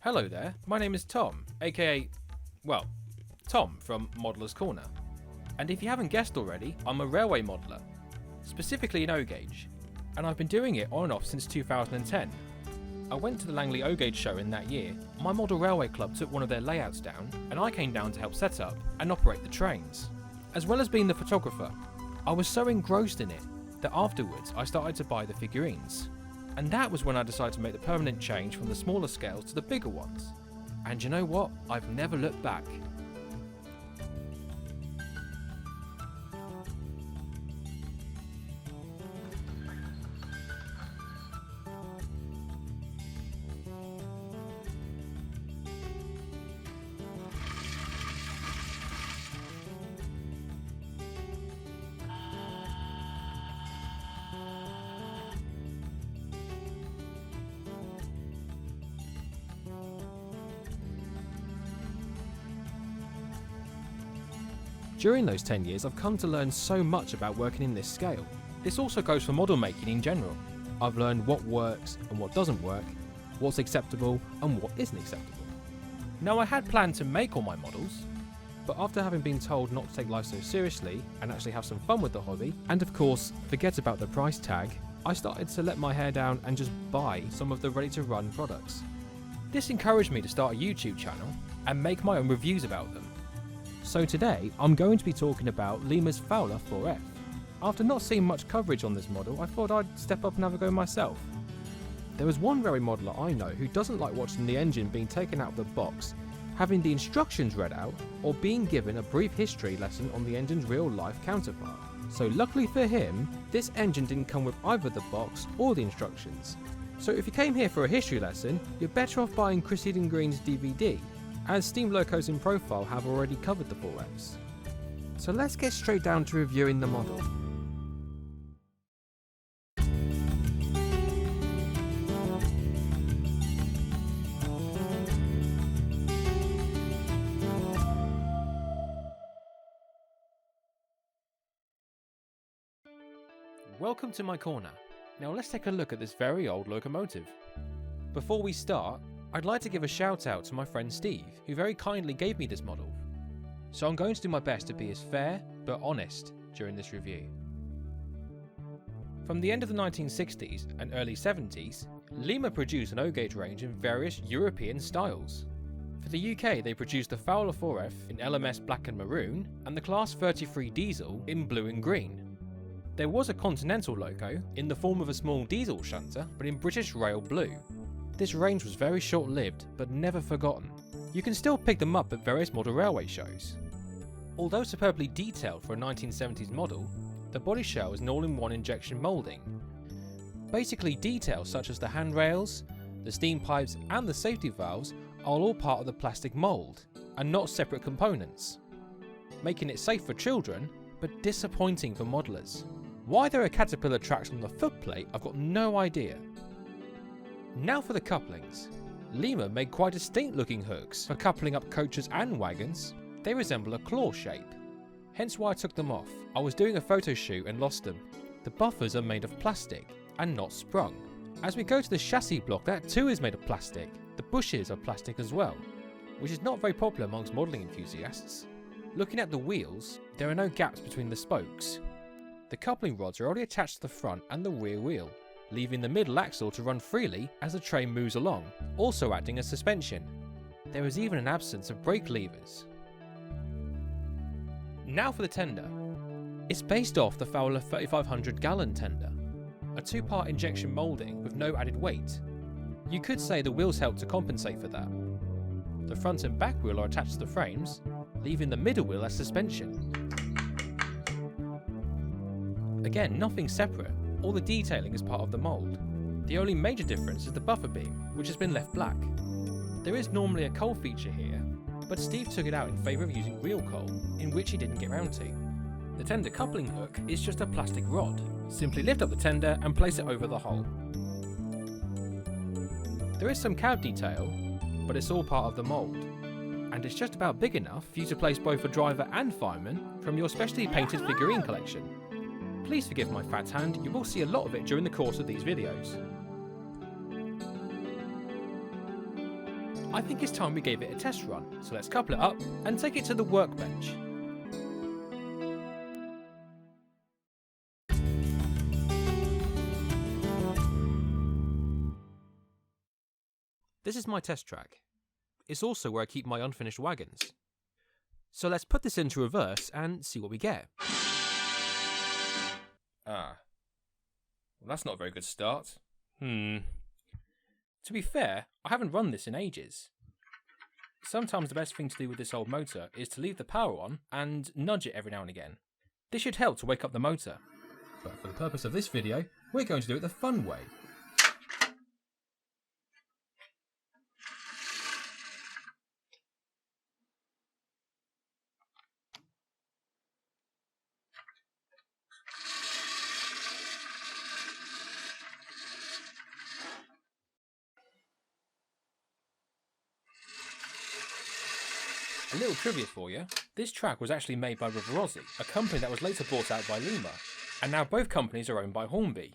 Hello there, my name is Tom, aka, well, Tom from Modeller's Corner. And if you haven't guessed already, I'm a railway modeller, specifically in O-Gauge, and I've been doing it on and off since 2010. I went to the Langley O-Gauge show in that year. My model railway club took one of their layouts down, and I came down to help set up and operate the trains. As well as being the photographer, I was so engrossed in it that afterwards I started to buy the figurines. And that was when I decided to make the permanent change from the smaller scales to the bigger ones. And you know what? I've never looked back. During those 10 years, I've come to learn so much about working in this scale. This also goes for model making in general. I've learned what works and what doesn't work, what's acceptable and what isn't acceptable. Now, I had planned to make all my models, but after having been told not to take life so seriously and actually have some fun with the hobby, and of course forget about the price tag, I started to let my hair down and just buy some of the ready-to-run products. This encouraged me to start a YouTube channel and make my own reviews about them. So today, I'm going to be talking about Lima's Fowler 4F. After not seeing much coverage on this model, I thought I'd step up and have a go myself. There is one very modeller I know who doesn't like watching the engine being taken out of the box, having the instructions read out, or being given a brief history lesson on the engine's real-life counterpart. So luckily for him, this engine didn't come with either the box or the instructions. So if you came here for a history lesson, you're better off buying Chris Eden Green's DVD, as Steam Locos in Profile have already covered the 4Fs. So let's get straight down to reviewing the model. Welcome to my corner. Now let's take a look at this very old locomotive. Before we start, I'd like to give a shout out to my friend Steve, who very kindly gave me this model. So I'm going to do my best to be as fair but honest during this review. From the end of the 1960s and early 70s, Lima produced an O-Gauge range in various European styles. For the UK, they produced the Fowler 4F in LMS black and maroon and the Class 33 diesel in blue and green. There was a continental loco in the form of a small diesel shunter, but in British Rail blue. This range was very short-lived, but never forgotten. You can still pick them up at various model railway shows. Although superbly detailed for a 1970s model, the body shell is an all-in-one injection moulding. Basically, details such as the handrails, the steam pipes and the safety valves are all part of the plastic mould, and not separate components, making it safe for children, but disappointing for modelers. Why there are caterpillar tracks on the footplate, I've got no idea. Now for the couplings. Lima made quite distinct looking hooks for coupling up coaches and wagons. They resemble a claw shape, hence why I took them off. I was doing a photo shoot and lost them. The buffers are made of plastic and not sprung. As we go to the chassis block, that too is made of plastic. The bushes are plastic as well, which is not very popular amongst modelling enthusiasts. Looking at the wheels, there are no gaps between the spokes. The coupling rods are already attached to the front and the rear wheel, leaving the middle axle to run freely as the train moves along, also acting as suspension. There is even an absence of brake levers. Now for the tender. It's based off the Fowler 3500 gallon tender, a two-part injection moulding with no added weight. You could say the wheels help to compensate for that. The front and back wheel are attached to the frames, leaving the middle wheel as suspension. Again, nothing separate. All the detailing is part of the mould. The only major difference is the buffer beam, which has been left black. There is normally a coal feature here, but Steve took it out in favour of using real coal, in which he didn't get round to. The tender coupling hook is just a plastic rod. Simply lift up the tender and place it over the hole. There is some cab detail, but it's all part of the mould, and it's just about big enough for you to place both a driver and fireman from your specially painted figurine collection. Please forgive my fat hand, you will see a lot of it during the course of these videos. I think it's time we gave it a test run, so let's couple it up and take it to the workbench. This is my test track. It's also where I keep my unfinished wagons. So let's put this into reverse and see what we get. Well, that's not a very good start. To be fair, I haven't run this in ages. Sometimes the best thing to do with this old motor is to leave the power on and nudge it every now and again. This should help to wake up the motor. But for the purpose of this video, we're going to do it the fun way. A little trivia for you, this track was actually made by Rivarossi, a company that was later bought out by Lima, and now both companies are owned by Hornby.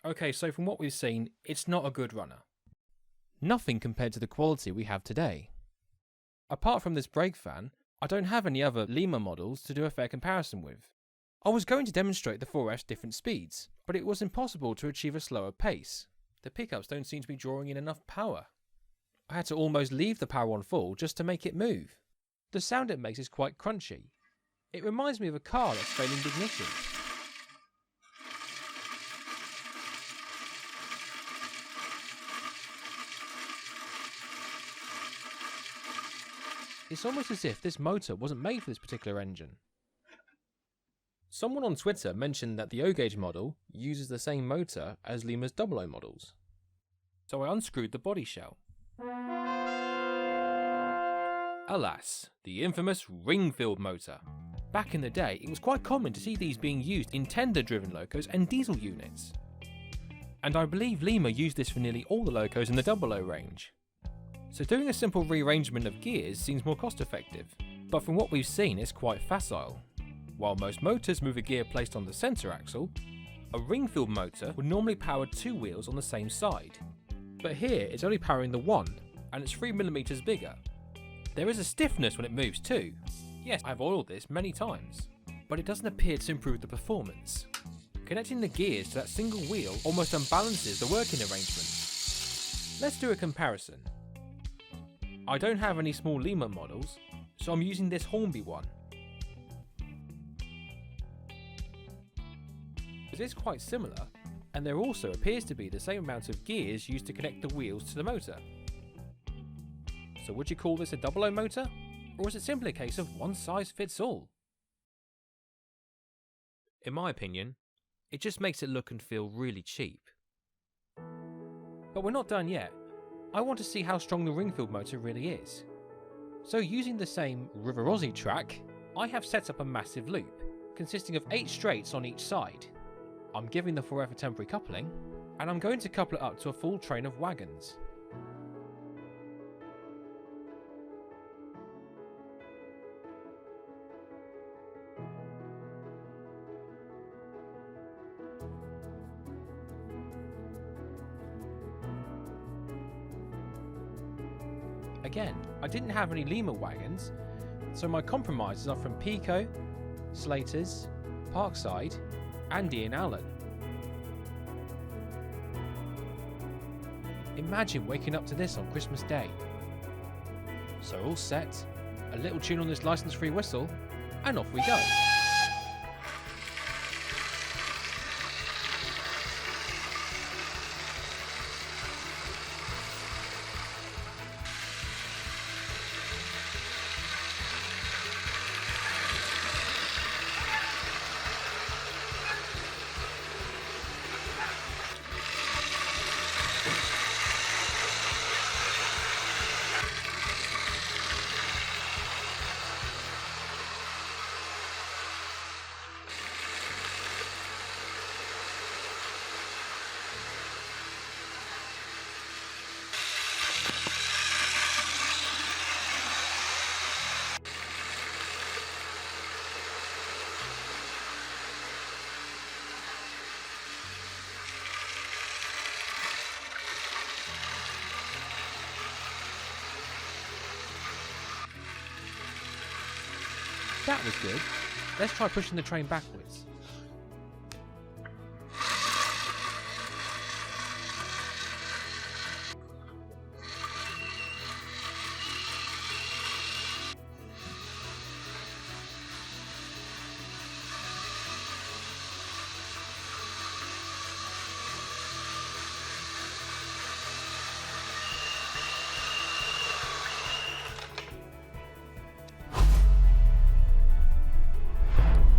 Okay, so from what we've seen, it's not a good runner. Nothing compared to the quality we have today. Apart from this brake fan, I don't have any other Lima models to do a fair comparison with. I was going to demonstrate the 4F's different speeds, but it was impossible to achieve a slower pace. The pickups don't seem to be drawing in enough power. I had to almost leave the power on full just to make it move. The sound it makes is quite crunchy. It reminds me of a car that's failing the ignition. It's almost as if this motor wasn't made for this particular engine. Someone on Twitter mentioned that the O-gauge model uses the same motor as Lima's 00 models. So I unscrewed the body shell. Alas, the infamous Ringfield Motor. Back in the day, it was quite common to see these being used in tender-driven locos and diesel units. And I believe Lima used this for nearly all the locos in the 00 range. So doing a simple rearrangement of gears seems more cost effective, but from what we've seen it's quite facile. While most motors move a gear placed on the centre axle, a Ringfield motor would normally power two wheels on the same side. But here it's only powering the one, and it's 3mm bigger. There is a stiffness when it moves too. Yes, I've oiled this many times, but it doesn't appear to improve the performance. Connecting the gears to that single wheel almost unbalances the working arrangement. Let's do a comparison. I don't have any small Lima models, so I'm using this Hornby one. It is quite similar, and there also appears to be the same amount of gears used to connect the wheels to the motor. So would you call this a 00 motor, or is it simply a case of one size fits all? In my opinion, it just makes it look and feel really cheap. But we're not done yet. I want to see how strong the Ringfield motor really is. So using the same Rivarossi track, I have set up a massive loop, consisting of 8 straights on each side. I'm giving the 4F a temporary coupling, and I'm going to couple it up to a full train of wagons. Again, I didn't have any Lima wagons, so my compromises are from Pico, Slaters, Parkside, and Ian Allen. Imagine waking up to this on Christmas Day. So all set, a little tune on this license-free whistle, and off we go. That was good. Let's try pushing the train backwards.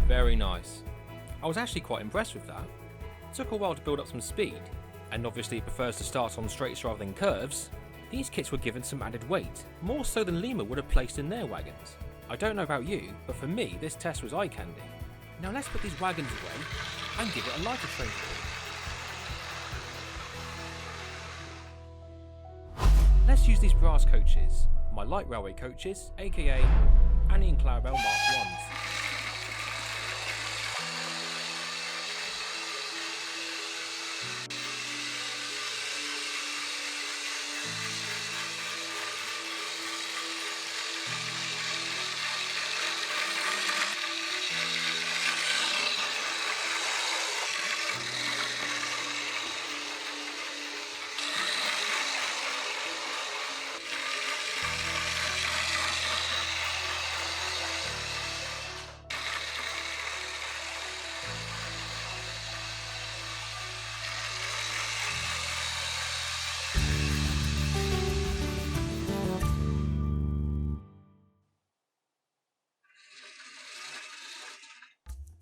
Very nice. I was actually quite impressed with that. It took a while to build up some speed, and obviously it prefers to start on straights rather than curves. These kits were given some added weight, more so than Lima would have placed in their wagons. I don't know about you, but for me this test was eye candy. Now let's put these wagons away and give it a lighter train to do. Let's use these brass coaches, my light railway coaches, aka Annie and Clarabelle Mark 1s.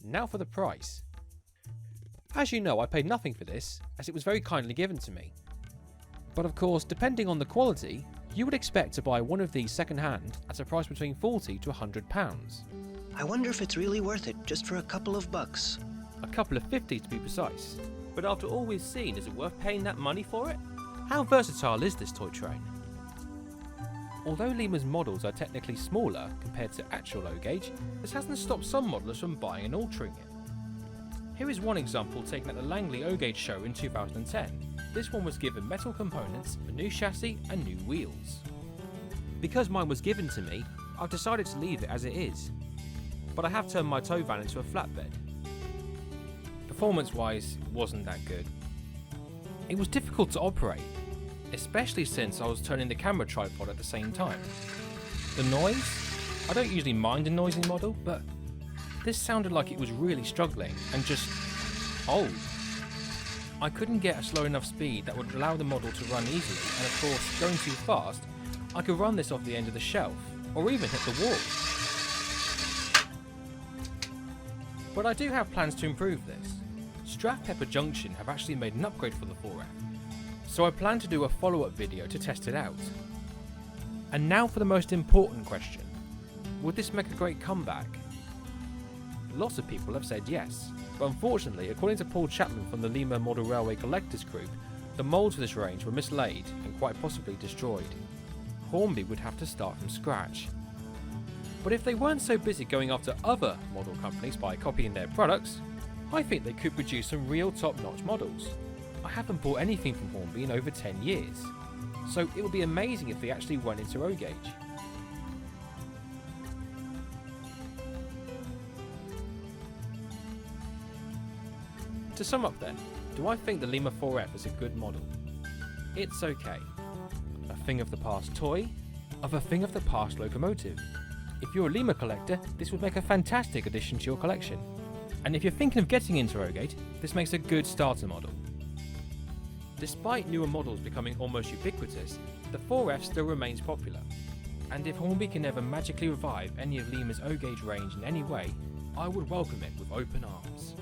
Now for the price. As you know, I paid nothing for this, as it was very kindly given to me. But of course, depending on the quality, you would expect to buy one of these second hand at a price between £40 to £100. I wonder if it's really worth it, just for a couple of bucks. A couple of 50 to be precise. But after all we've seen, is it worth paying that money for it? How versatile is this toy train? Although Lima's models are technically smaller compared to actual low gauge, this hasn't stopped some modelers from buying and altering it. Here is one example taken at the Langley O-Gauge show in 2010. This one was given metal components, a new chassis and new wheels. Because mine was given to me, I've decided to leave it as it is. But I have turned my tow van into a flatbed. Performance wise, it wasn't that good. It was difficult to operate, especially since I was turning the camera tripod at the same time. The noise? I don't usually mind a noisy model, but this sounded like it was really struggling and just old. I couldn't get a slow enough speed that would allow the model to run easily, and of course, going too fast, I could run this off the end of the shelf, or even hit the wall. But I do have plans to improve this. Strathpepper Junction have actually made an upgrade for the 4F, so I plan to do a follow-up video to test it out. And now for the most important question. Would this make a great comeback? Lots of people have said yes, but unfortunately, according to Paul Chapman from the Lima Model Railway Collectors Group, the moulds for this range were mislaid and quite possibly destroyed. Hornby would have to start from scratch. But if they weren't so busy going after other model companies by copying their products, I think they could produce some real top-notch models. I haven't bought anything from Hornby in over 10 years. so it would be amazing if they actually went into road gauge. To sum up then, do I think the Lima 4F is a good model? It's okay. A thing of the past toy of a thing of the past locomotive. If you're a Lima collector, this would make a fantastic addition to your collection. And if you're thinking of getting into Rogate, this makes a good starter model. Despite newer models becoming almost ubiquitous, the 4F still remains popular. And if Hornby can ever magically revive any of Lima's O-gauge range in any way, I would welcome it with open arms.